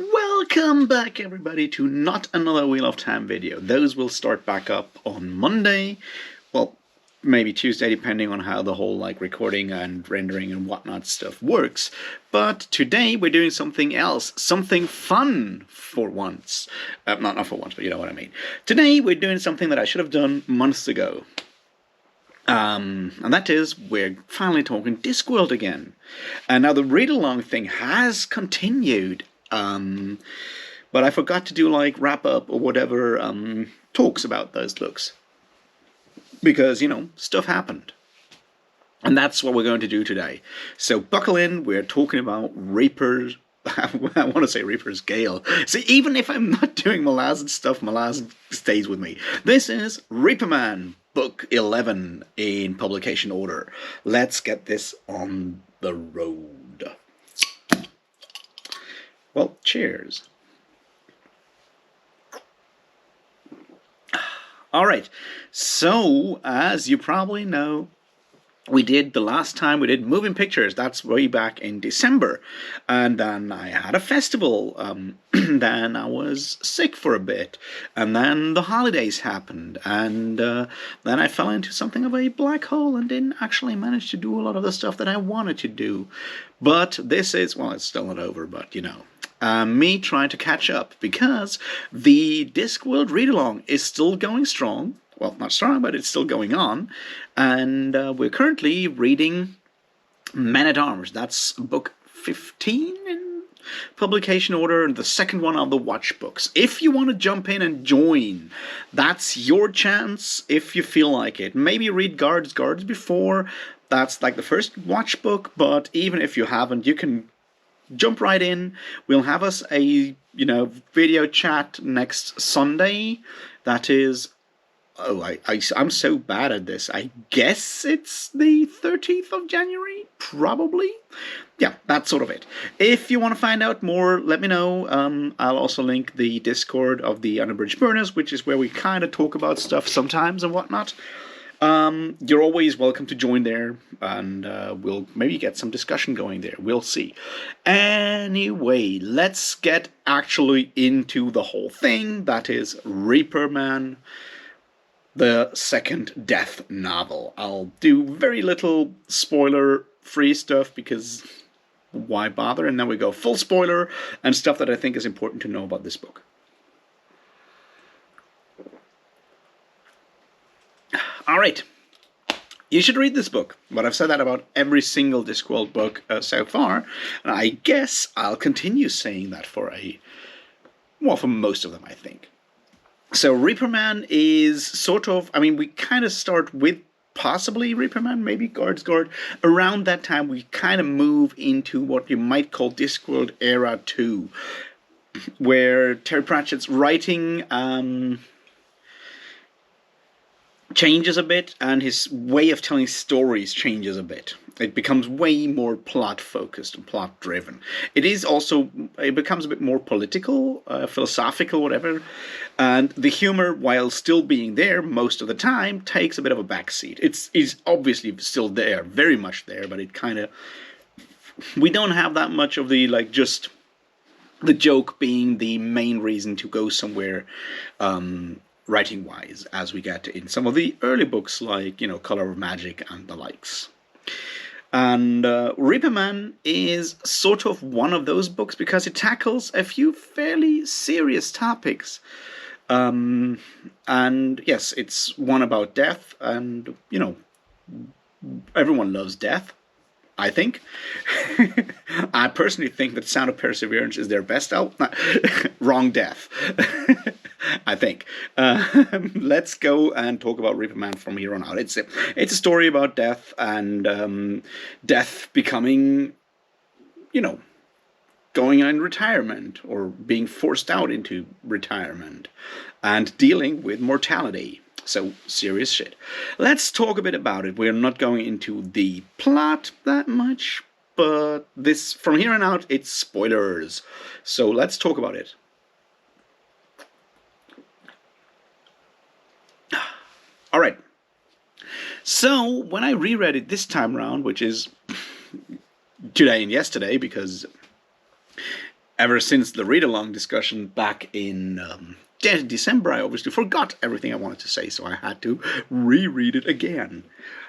Welcome back, everybody, to not another Wheel of Time video. Those will start back up on Monday. Well, maybe Tuesday, depending on how the whole recording and rendering and whatnot stuff works. But today we're doing something else, something fun for once. Not for once, but you know what I mean. Today we're doing something that I should have done months ago. And that is, we're finally talking Discworld again. And now the read-along thing has continued. But I forgot to do wrap-up or whatever talks about those books. Because, stuff happened. And that's what we're going to do today. So buckle in, we're talking about Reaper's... I want to say Reaper's Gale. See, even if I'm not doing Malazan stuff, Malazan stays with me. This is Reaperman, Book 11 in publication order. Let's get this on the road. Well, cheers. Alright, so, as you probably know, the last time we did moving pictures. That's way back in December. And then I had a festival. Then I was sick for a bit. And then the holidays happened. And then I fell into something of a black hole and didn't actually manage to do a lot of the stuff that I wanted to do. But this is, well, it's still not over, but me trying to catch up, because the Discworld read-along is still going strong. Well, not strong, but it's still going on. And we're currently reading Men-at-Arms. That's book 15 in publication order, the second one of the Watch books. If you want to jump in and join, that's your chance if you feel like it. Maybe read Guards before. That's the first Watch book, but even if you haven't, you can jump right in. We'll have us a, video chat next Sunday. That is... Oh, I'm so bad at this. I guess it's the 13th of January? Probably? Yeah, that's sort of it. If you want to find out more, let me know. I'll also link the Discord of the Unabridged Burners, which is where we kind of talk about stuff sometimes and whatnot. You're always welcome to join there, and we'll maybe get some discussion going there. We'll see. Anyway, let's get actually into the whole thing. That is Reaperman, the second Death novel. I'll do very little spoiler-free stuff, because why bother? And then we go full spoiler and stuff that I think is important to know about this book. Alright, you should read this book, but I've said that about every single Discworld book so far, and I guess I'll continue saying that for most of them, I think. So Reaperman is sort of, we kind of start with possibly Reaperman, maybe Guard. Around that time, we kind of move into what you might call Discworld Era 2, where Terry Pratchett's writing changes a bit, and his way of telling stories changes a bit. It becomes way more plot-focused and plot-driven. It becomes a bit more political, philosophical, whatever. And the humor, while still being there most of the time, takes a bit of a backseat. It's obviously still there, very much there, but it kind of... We don't have that much of the, just the joke being the main reason to go somewhere, writing-wise, as we get in some of the early books, like, Color of Magic and the likes. And Reaperman is sort of one of those books because it tackles a few fairly serious topics. And yes, it's one about death, and, everyone loves death, I think. I personally think that Sound of Perseverance is their best album. Wrong death. I think. Let's go and talk about Reaperman from here on out. It's a story about death, and death becoming, going in retirement, or being forced out into retirement, and dealing with mortality. So, serious shit. Let's talk a bit about it. We're not going into the plot that much, but from here on out, it's spoilers. So let's talk about it. Alright, so when I reread it this time around, which is today and yesterday, because ever since the read-along discussion back in December, I obviously forgot everything I wanted to say, so I had to reread it again.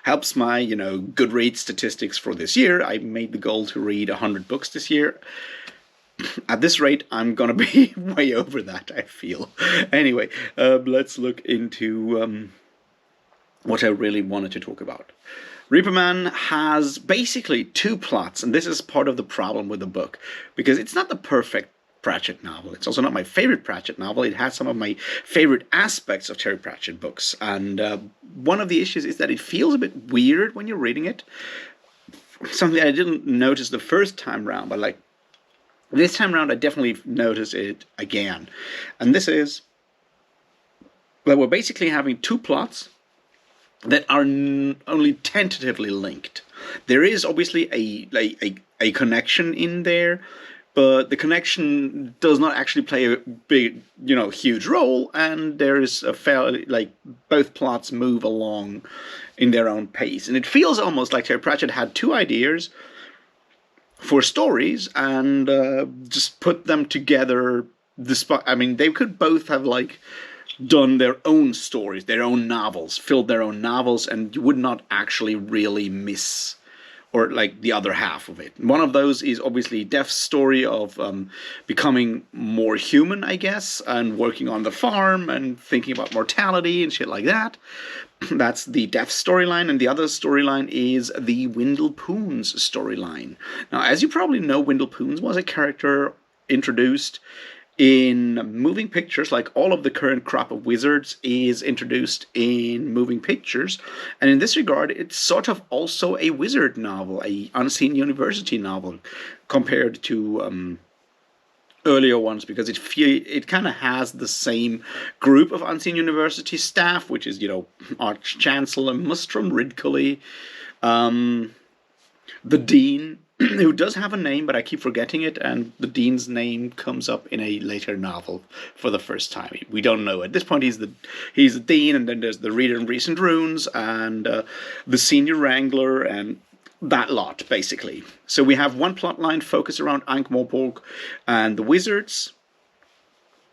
Helps my, Goodreads statistics for this year. I made the goal to read 100 books this year. At this rate, I'm gonna be way over that, I feel. Anyway, let's look into what I really wanted to talk about. Reaperman has basically two plots, and this is part of the problem with the book, because it's not the perfect Pratchett novel. It's also not my favorite Pratchett novel. It has some of my favorite aspects of Terry Pratchett books, and one of the issues is that it feels a bit weird when you're reading it. Something I didn't notice the first time round, but like this time around I definitely noticed it again. And this is that we're basically having two plots that are only tentatively linked. There is obviously a connection in there, but the connection does not actually play a big, huge role, and there is a fairly, both plots move along in their own pace. And it feels almost like Terry Pratchett had two ideas for stories and just put them together. They could both have, done their own stories, their own novels, filled their own novels, and you would not actually really miss the other half of it. One of those is obviously Death's story of becoming more human, I guess, and working on the farm and thinking about mortality and shit like that. That's the Death storyline, and the other storyline is the Wendell Poons storyline. Now, as you probably know, Wendell Poons was a character introduced in moving pictures, like all of the current crop of wizards is introduced in moving pictures, and in this regard it's sort of also a wizard novel, a Unseen University novel, compared to earlier ones, because it kind of has the same group of Unseen University staff, which is Arch Chancellor Mustrom Ridcully, the Dean, who does have a name, but I keep forgetting it, and the Dean's name comes up in a later novel for the first time. We don't know. At this point, he's the Dean, and then there's the Reader in Recent Runes, and the Senior Wrangler, and that lot, basically. So we have one plot line focused around Ankh-Morpork and the wizards,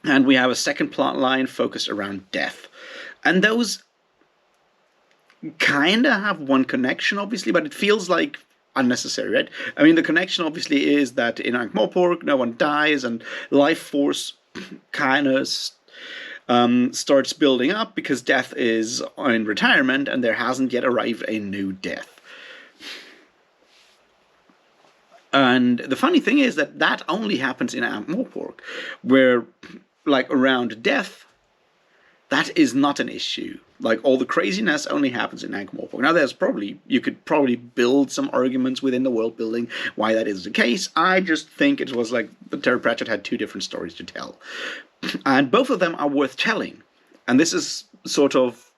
and we have a second plot line focused around Death. And those kind of have one connection, obviously, but it feels like unnecessary, right? I mean, the connection obviously is that in Ankh-Morpork no one dies, and life force kind of starts building up because Death is in retirement and there hasn't yet arrived a new Death. And the funny thing is that only happens in Ankh-Morpork, where around Death, that is not an issue. All the craziness only happens in Ankh-Morpork. Now, you could probably build some arguments within the world building why that is the case. I just think it was Terry Pratchett had two different stories to tell. And both of them are worth telling. And this is sort of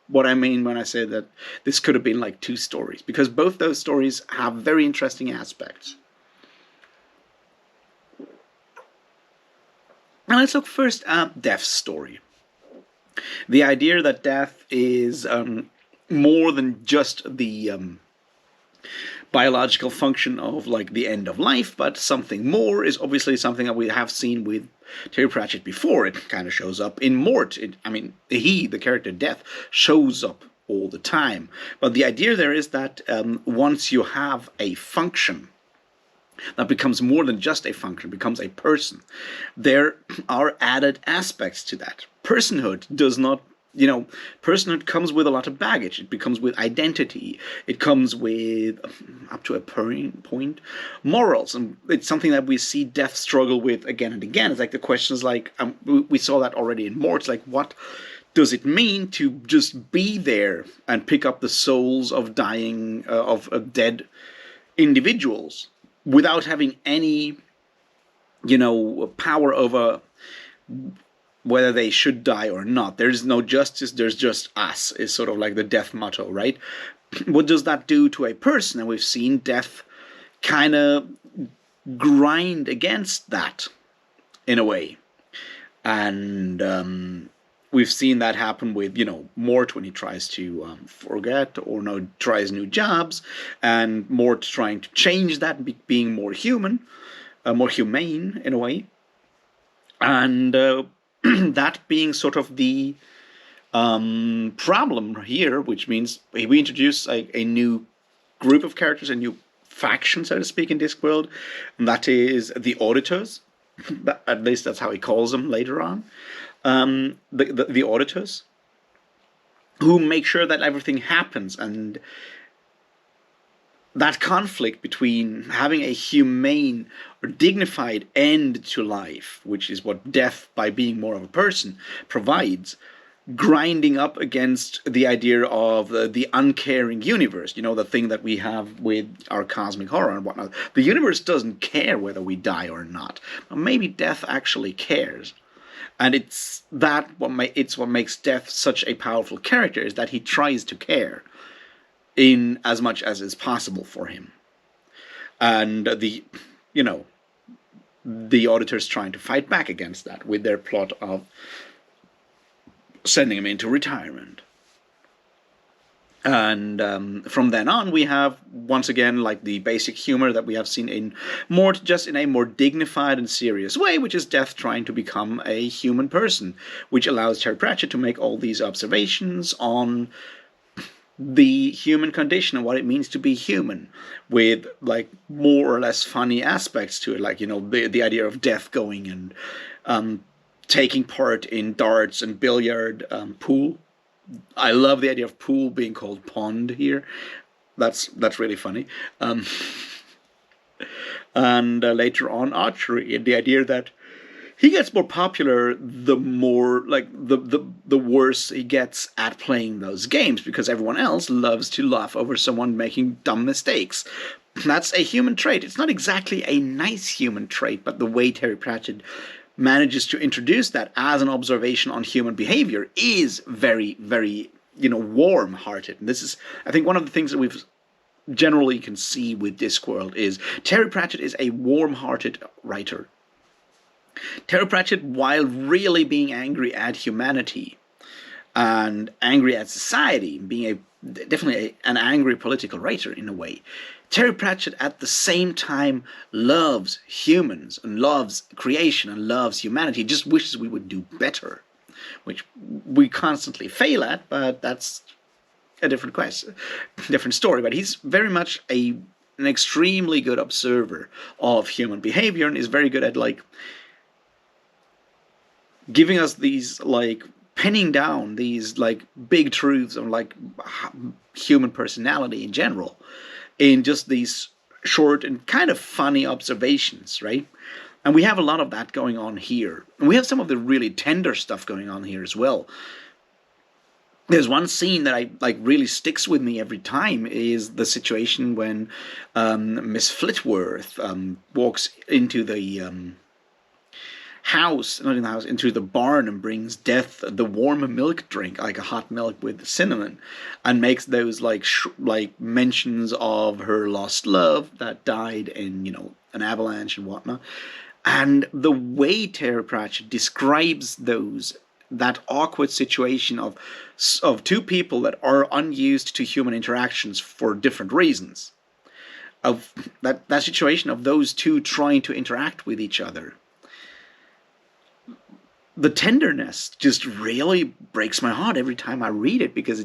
what I mean when I say that this could have been two stories, because both those stories have very interesting aspects. Now let's look first at Death's story. The idea that Death is more than just the biological function of the end of life, but something more, is obviously something that we have seen with Terry Pratchett before. It kind of shows up in Mort. The character Death, shows up all the time. But the idea there is that once you have a function that becomes more than just a function, becomes a person, there are added aspects to that. Personhood does not, personhood comes with a lot of baggage. It comes with identity. It comes with, up to a point, morals. And it's something that we see Death struggle with again and again. It's the questions we saw that already in Mort. It's what does it mean to just be there and pick up the souls of dying, of dead individuals, without having any, power over whether they should die or not. There's no justice, there's just us, is sort of the Death motto, right? What does that do to a person? And we've seen Death kind of grind against that, in a way. And we've seen that happen with, Mort, when he tries to forget or tries new jobs, and Mort trying to change that, being more human. more humane in a way, and that being sort of the problem here, which means we introduce a new group of characters, a new faction, so to speak, in Discworld, and that is the auditors. At least that's how he calls them later on. The auditors, who make sure that everything happens, and that conflict between having a humane or dignified end to life, which is what death, by being more of a person, provides, grinding up against the idea of the uncaring universe, the thing that we have with our cosmic horror and whatnot. The universe doesn't care whether we die or not. Maybe death actually cares. And it's what makes Death such a powerful character, is that he tries to care in as much as is possible for him. And the auditors trying to fight back against that with their plot of sending him into retirement. And from then on, we have, once again, like the basic humor that we have seen in a more dignified and serious way, which is Death trying to become a human person, which allows Terry Pratchett to make all these observations on the human condition and what it means to be human, with like more or less funny aspects to it, like the idea of Death going and taking part in darts and billiard, pool. I love the idea of pool being called pond here. That's really funny. And later on, archery, and the idea that he gets more popular the more, like, the worse he gets at playing those games, because everyone else loves to laugh over someone making dumb mistakes. That's a human trait. It's not exactly a nice human trait, but the way Terry Pratchett manages to introduce that as an observation on human behavior is very, very, warm-hearted. And this is, I think, one of the things that we've generally can see with Discworld is Terry Pratchett is a warm-hearted writer. Terry Pratchett, while really being angry at humanity and angry at society, being definitely an angry political writer in a way, Terry Pratchett at the same time loves humans and loves creation and loves humanity, just wishes we would do better, which we constantly fail at, but that's a different story. But he's very much an extremely good observer of human behavior, and is very good at giving us these pinning down these big truths on human personality in general, in just these short and kind of funny observations, right? And we have a lot of that going on here. And we have some of the really tender stuff going on here as well. There's one scene that really sticks with me every time, is the situation when Miss Flitworth walks into the into the barn, and brings Death the warm milk drink, like a hot milk with cinnamon, and makes those mentions of her lost love that died in an avalanche and whatnot. And the way Terry Pratchett describes that awkward situation of two people that are unused to human interactions for different reasons, of that situation of those two trying to interact with each other. The tenderness just really breaks my heart every time I read it, because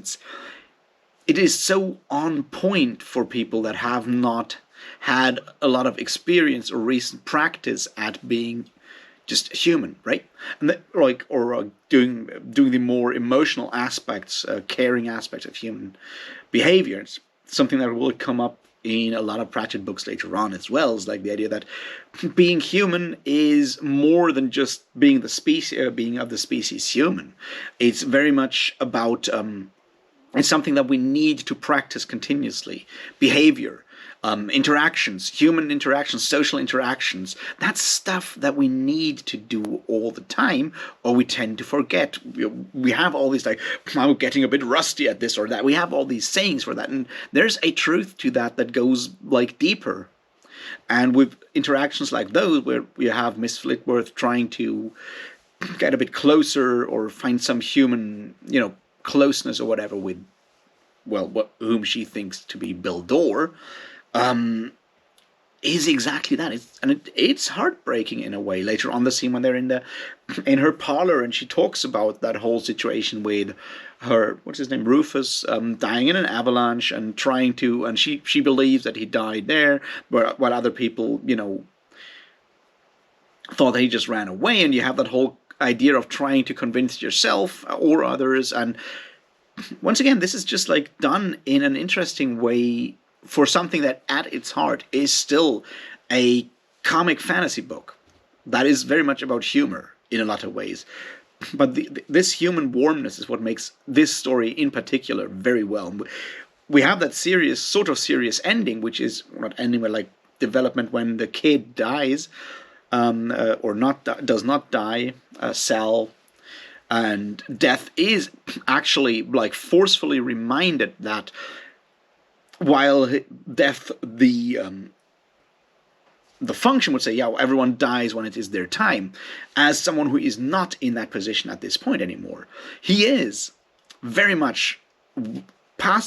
it is so on point for people that have not had a lot of experience or recent practice at being just human, right? And doing the more emotional aspects, caring aspects of human behavior. It's something that will come up in a lot of Pratchett books later on as well, is the idea that being human is more than just being of the species human. It's very much about it's something that we need to practice continuously. Behavior, interactions, human interactions, social interactions. That's stuff that we need to do all the time, or we tend to forget. We have all these I'm getting a bit rusty at this or that. We have all these sayings for that, and there's a truth to that goes deeper. And with interactions like those, where we have Miss Flitworth trying to get a bit closer or find some human, closeness or whatever with, whom she thinks to be Bill Dorr. is exactly that. It's heartbreaking in a way. Later on the scene when they're in her parlor and she talks about that whole situation with her, what's his name, Rufus, dying in an avalanche and trying to, and she believes that he died there, but while other people, thought that he just ran away, and you have that whole idea of trying to convince yourself or others. And once again, this is just like done in an interesting way for something that at its heart is still a comic fantasy book that is very much about humor in a lot of ways. But this human warmness is what makes this story in particular very well. We have that sort of serious ending, which is not ending with like development when the kid dies, or does not die, Sal, and Death is actually like forcefully reminded that while Death, the function would say, yeah, well, everyone dies when it is their time, as someone who is not in that position at this point anymore, he is very much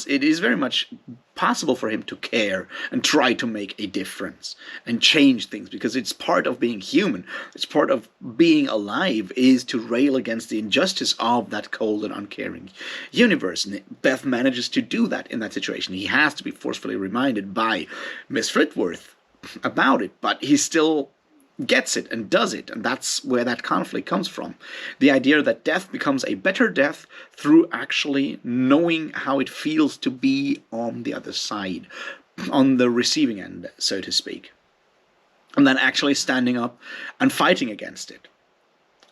it is very much possible for him to care and try to make a difference and change things, because it's part of being human. It's part of being alive, is to rail against the injustice of that cold and uncaring universe. And Beth manages to do that in that situation. He has to be forcefully reminded by Miss Flitworth about it, but he still gets it and does it, and that's where that conflict comes from. The idea that Death becomes a better Death through actually knowing how it feels to be on the other side, on the receiving end, so to speak, and then actually standing up and fighting against it.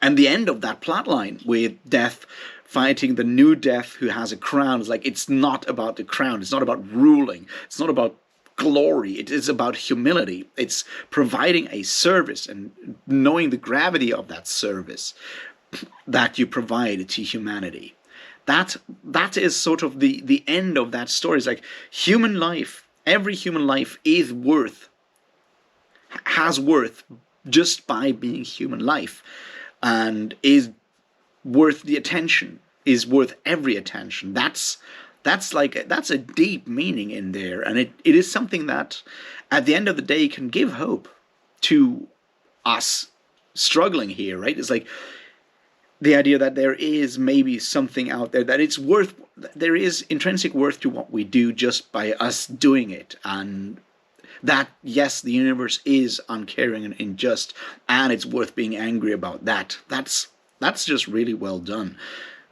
And the end of that plotline with Death fighting the new Death who has a crown is like, it's not about the crown, it's not about ruling, it's not about glory, it is about humility. It's providing a service and knowing the gravity of that service that you provide to humanity. That is sort of the end of that story. It's like human life, every human life has worth just by being human life, and is worth the attention, is worth every attention. That's a deep meaning in there, and it is something that at the end of the day can give hope to us struggling here, right? It's like the idea that there is maybe something out there, that there is intrinsic worth to what we do just by us doing it, and that yes, the universe is uncaring and unjust, and it's worth being angry about that. That's just really well done.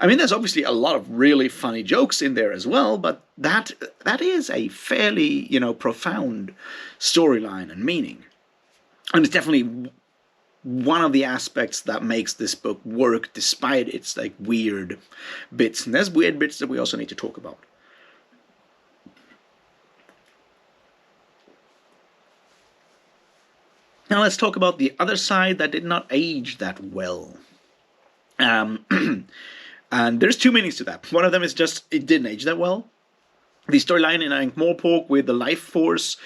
I mean, there's obviously a lot of really funny jokes in there as well, but that is a fairly, profound storyline and meaning. And it's definitely one of the aspects that makes this book work despite its like weird bits. And there's weird bits that we also need to talk about. Now let's talk about the other side that did not age that well. And there's two meanings to that. One of them is just it didn't age that well. The storyline in Ankh-Morpork with the life force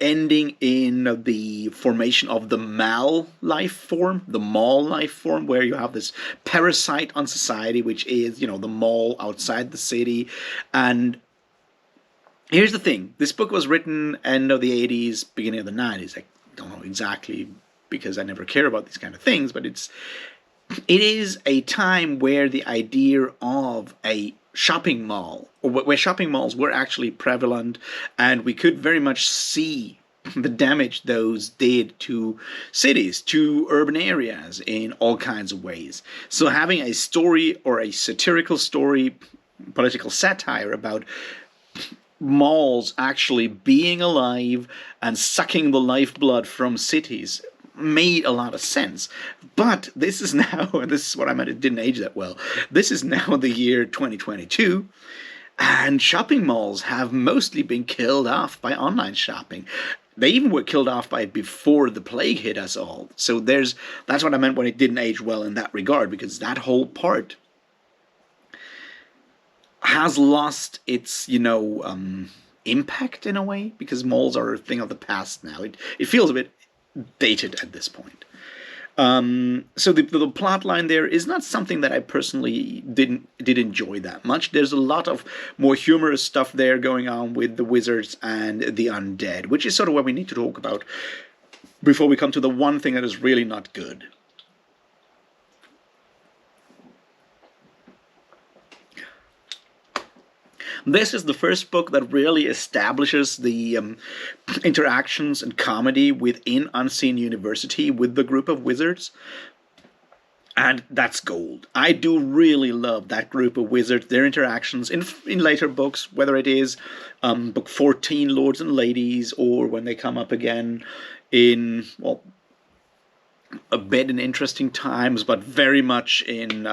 ending in the formation of the Mal life form, the Maul life form, where you have this parasite on society, which is, the Maul outside the city. And here's the thing. This book was written end of the 80s, beginning of the 90s. I don't know exactly because I never care about these kind of things, but it is a time where the idea of a shopping mall, or where shopping malls were actually prevalent, and we could very much see the damage those did to cities, to urban areas in all kinds of ways. So having a story, or a satirical story, political satire about malls actually being alive and sucking the lifeblood from cities made a lot of sense. But this is now, and this is what I meant, it didn't age that well. This is now the year 2022, and shopping malls have mostly been killed off by online shopping. They even were killed off by it before the plague hit us all. So that's what I meant when it didn't age well in that regard, because that whole part has lost its, impact in a way, because malls are a thing of the past now. It feels a bit dated at this point. So the plot line there is not something that I personally did enjoy that much. There's a lot of more humorous stuff there going on with the wizards and the undead, which is sort of what we need to talk about before we come to the one thing that is really not good. This is the first book that really establishes the interactions and comedy within Unseen University with the group of wizards. And that's gold. I do really love that group of wizards, their interactions in later books, whether it is book 14, Lords and Ladies, or when they come up again in, well, a bit in Interesting Times, but very much in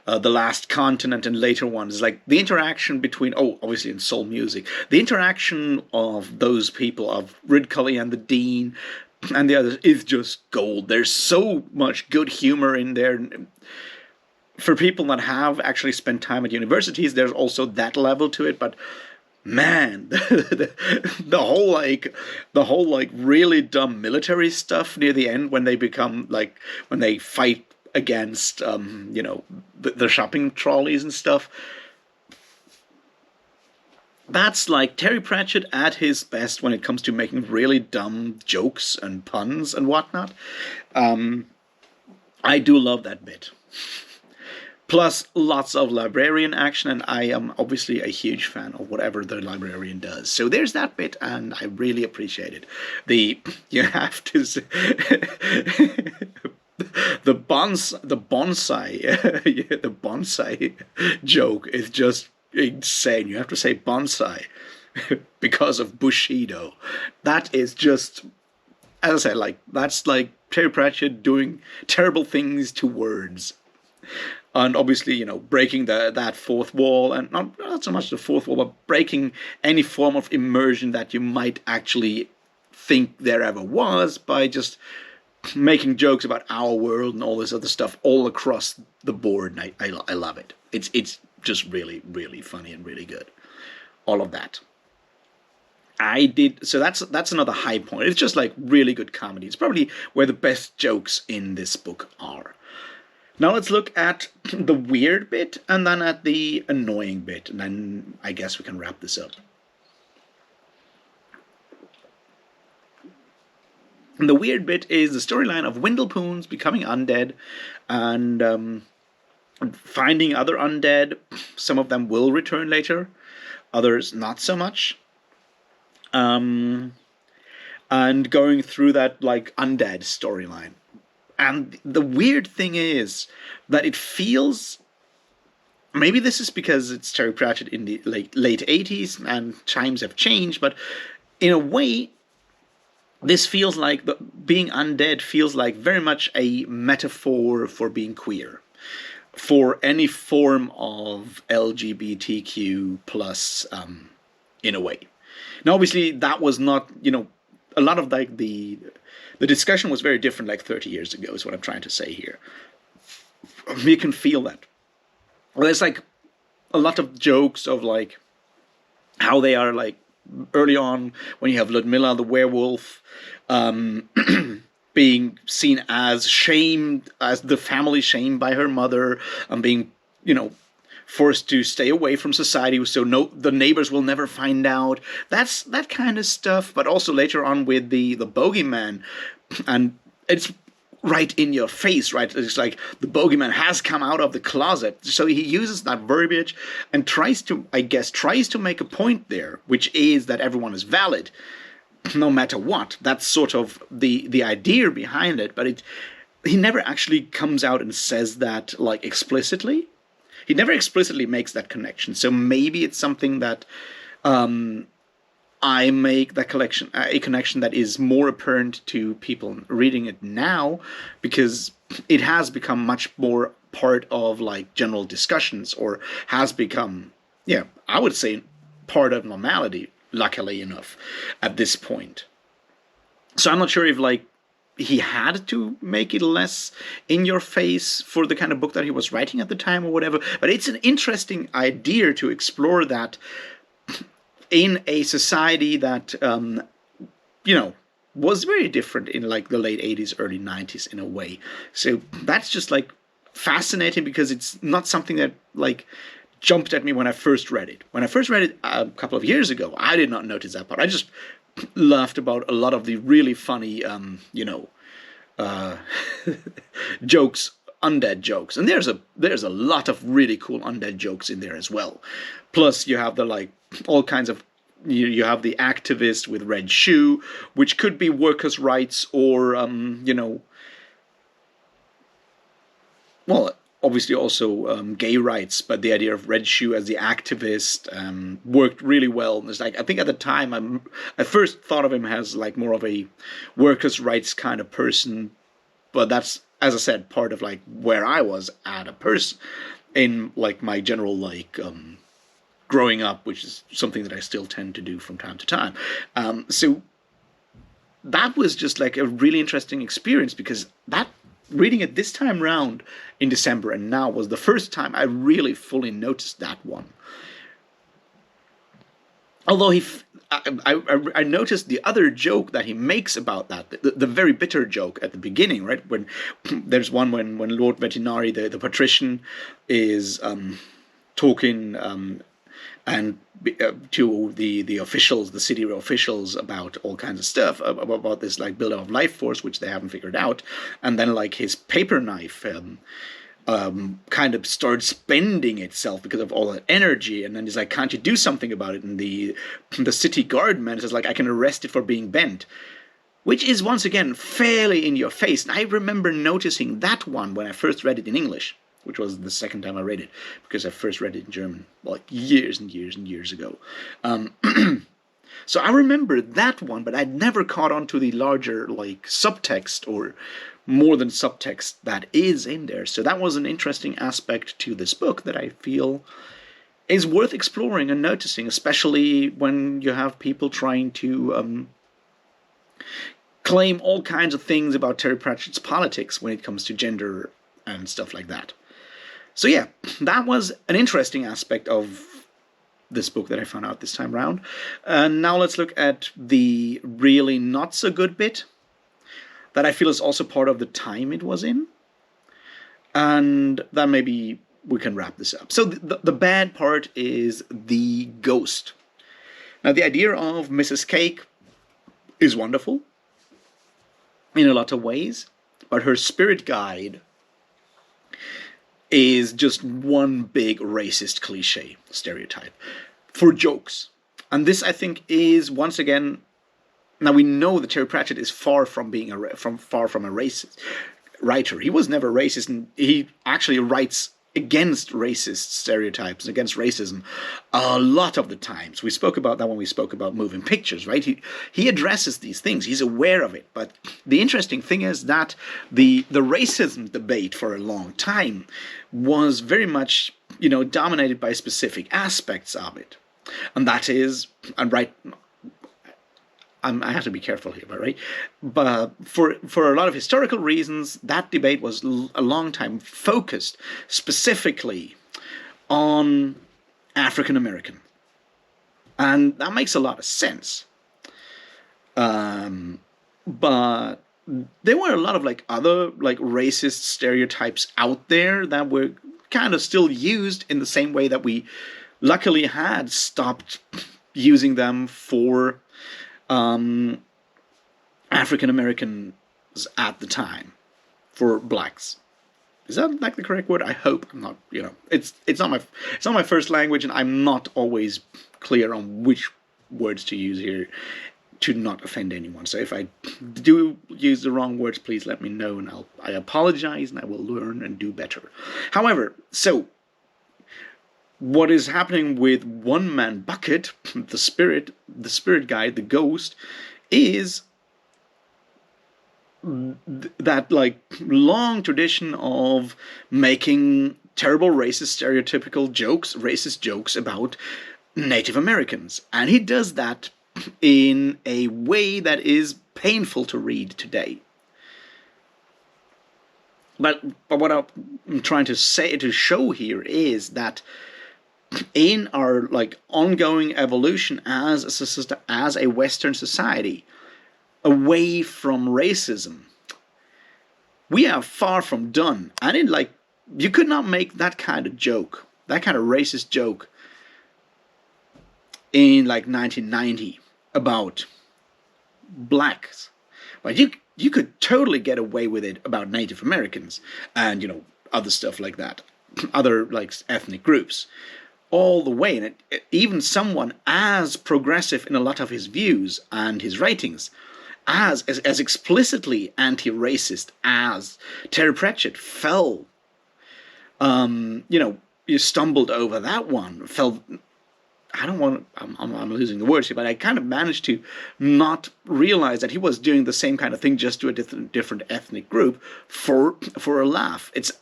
The Last Continent and later ones. Like the interaction between, obviously in Soul Music, the interaction of those people, of Ridcully and the Dean and the others, is just gold. There's so much good humor in there. For people that have actually spent time at universities, there's also that level to it, but man, the whole really dumb military stuff near the end when they become when they fight against the shopping trolleys and stuff. That's like Terry Pratchett at his best when it comes to making really dumb jokes and puns and whatnot. I do love that bit. Plus, lots of librarian action, and I am obviously a huge fan of whatever the librarian does. So there's that bit, and I really appreciate it. You have to say, the bonsai joke is just insane. You have to say bonsai because of Bushido. That is just, as I said, that's like Terry Pratchett doing terrible things to words. And obviously, breaking that fourth wall, and not so much the fourth wall, but breaking any form of immersion that you might actually think there ever was by just making jokes about our world and all this other stuff all across the board. And I love it. It's just really, really funny and really good. All of that. So that's another high point. It's just like really good comedy. It's probably where the best jokes in this book are. Now let's look at the weird bit and then at the annoying bit, and then I guess we can wrap this up. And the weird bit is the storyline of Windlepoons becoming undead and finding other undead. Some of them will return later, others not so much. And going through that undead storyline. And the weird thing is that it feels, maybe this is because it's Terry Pratchett in the late 80s and times have changed, but in a way, this feels like being undead feels like very much a metaphor for being queer, for any form of LGBTQ plus, in a way. Now, obviously, that was not, a lot of the discussion was very different 30 years ago, is what I'm trying to say here. You can feel that. Well, there's a lot of jokes of how they are early on when you have Ludmilla the werewolf being seen as shamed, as the family shamed by her mother, and being, forced to stay away from society so the neighbors will never find out. That's that kind of stuff. But also later on with the bogeyman, and it's right in your face, right? It's like the bogeyman has come out of the closet. So he uses that verbiage and tries to make a point there, which is that everyone is valid, no matter what. That's sort of the idea behind it. But he never actually comes out and says that explicitly. He never explicitly makes that connection. So maybe it's something that I make that a connection that is more apparent to people reading it now, because it has become much more part of general discussions, or has become, I would say, part of normality, luckily enough, at this point. So I'm not sure if he had to make it less in your face for the kind of book that he was writing at the time or whatever. But it's an interesting idea to explore that in a society that, was very different in like the late 80s, early 90s in a way. So that's just like fascinating because it's not something that like jumped at me when I first read it. When I first read it a couple of years ago, I did not notice that part. I just laughed about a lot of the really funny, uh, jokes, undead jokes, and there's a lot of really cool undead jokes in there as well. Plus, you have the like all kinds of you have the activist with red shoe, which could be workers' rights or well, obviously also gay rights, but the idea of Red Shoe as the activist worked really well. And it's like I think at the time I first thought of him as like more of a workers' rights kind of person, but that's, as I said, part of like where I was at a person in like my general like growing up, which is something that I still tend to do from time to time. So that was just like a really interesting experience because that reading it this time round in December and now was the first time I really fully noticed that one. Although I noticed the other joke that he makes about that, the very bitter joke at the beginning, right? When there's one when Lord Vetinari, the patrician, is talking and to the officials, the city officials, about all kinds of stuff about this like buildup of life force, which they haven't figured out, and then like his paper knife kind of starts bending itself because of all that energy, and then he's like, "Can't you do something about it?" And the city guardman says like, "I can arrest it for being bent." Which is once again fairly in your face. And I remember noticing that one when I first read it in English, which was the second time I read it, because I first read it in German, like years and years and years ago. So I remember that one, but I'd never caught on to the larger like subtext or more than subtext that is in there. So that was an interesting aspect to this book that I feel is worth exploring and noticing, especially when you have people trying to claim all kinds of things about Terry Pratchett's politics when it comes to gender and stuff like that. So yeah, that was an interesting aspect of this book that I found out this time around. Now let's look at the really not so good bit that I feel is also part of the time it was in. And then maybe we can wrap this up. So the bad part is the ghost. Now the idea of Mrs. Cake is wonderful in a lot of ways, but her spirit guide is just one big racist cliche stereotype for jokes. And this, I think, is once again. Now we know that Terry Pratchett is far from being far from a racist writer. He was never racist, and he actually writes against racist stereotypes, against racism, a lot of the times. We spoke about that when we spoke about moving pictures, right? He addresses these things. He's aware of it. But the interesting thing is that the racism debate for a long time was very much, dominated by specific aspects of it. And that is, and right, I have to be careful here, right? But for a lot of historical reasons, that debate was a long time focused specifically on African American, and that makes a lot of sense. But there were a lot of like other like racist stereotypes out there that were kind of still used in the same way that we luckily had stopped using them for African Americans at the time, for blacks. Is that like the correct word? I hope. I'm not. It's not my first language, and I'm not always clear on which words to use here to not offend anyone. So if I do use the wrong words, please let me know, and I apologize, and I will learn and do better. However, so what is happening with One Man Bucket, the spirit guide, the ghost, is that like long tradition of making terrible racist stereotypical jokes, racist jokes about Native Americans. And he does that in a way that is painful to read today. But what I'm trying to show here is that in our like ongoing evolution as a Western society, away from racism. We are far from done. And you could not make that kind of joke, that kind of racist joke in 1990 about blacks. But you could totally get away with it about Native Americans and other stuff like that, other ethnic groups, all the way. And even someone as progressive in a lot of his views and his writings, as explicitly anti-racist as Terry Pratchett, fell. You stumbled over that one. Fell. I don't want. I'm losing the words here, but I kind of managed to not realize that he was doing the same kind of thing just to a different ethnic group for a laugh. It's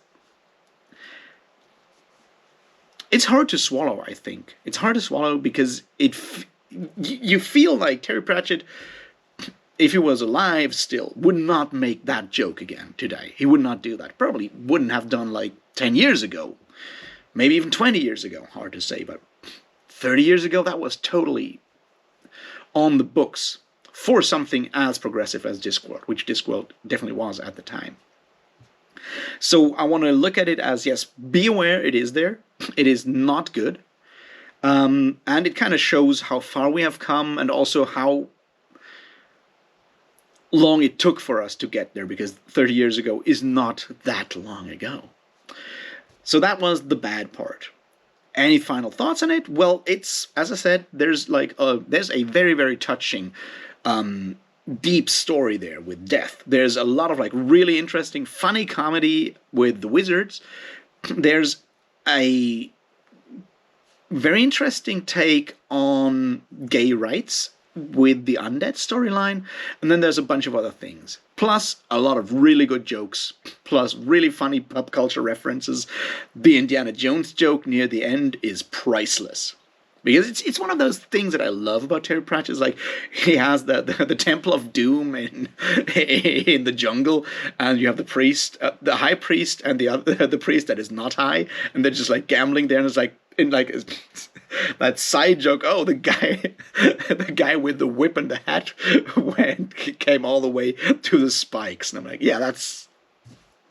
hard to swallow. I think it's hard to swallow because you feel like Terry Pratchett, if he was alive still, would not make that joke again today. He would not do that. Probably wouldn't have done 10 years ago, maybe even 20 years ago. Hard to say, but 30 years ago, that was totally on the books for something as progressive as Discworld, which Discworld definitely was at the time. So I want to look at it as, yes, be aware it is there. It is not good. And it kind of shows how far we have come and also how long it took for us to get there, because 30 years ago is not that long ago. So that was the bad part. Any final thoughts on it? Well, it's, as I said, there's a very, very touching, deep story there with death. There's a lot of really interesting, funny comedy with the wizards. There's a very interesting take on gay rights with the undead storyline, and then there's a bunch of other things. Plus, a lot of really good jokes, plus really funny pop culture references. The Indiana Jones joke near the end is priceless. Because it's one of those things that I love about Terry Pratchett. Is he has the Temple of Doom in the jungle, and you have the priest, the high priest, and the priest that is not high, and they're just gambling there, and it's that side joke. Oh, the guy with the whip and the hat came all the way to the spikes, and I'm like, yeah, that's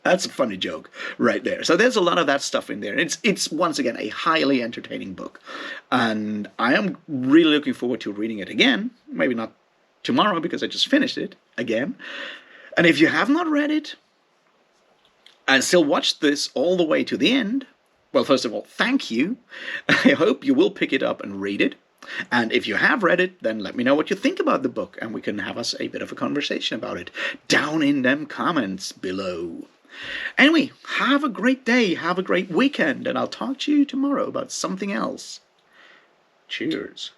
a funny joke right there. So there's a lot of that stuff in there. It's once again a highly entertaining book, and I am really looking forward to reading it again. Maybe not tomorrow because I just finished it again. And if you have not read it and still watched this all the way to the end, well, first of all, thank you. I hope you will pick it up and read it. And if you have read it, then let me know what you think about the book, and we can have us a bit of a conversation about it down in them comments below. Anyway, have a great day, have a great weekend, and I'll talk to you tomorrow about something else. Cheers.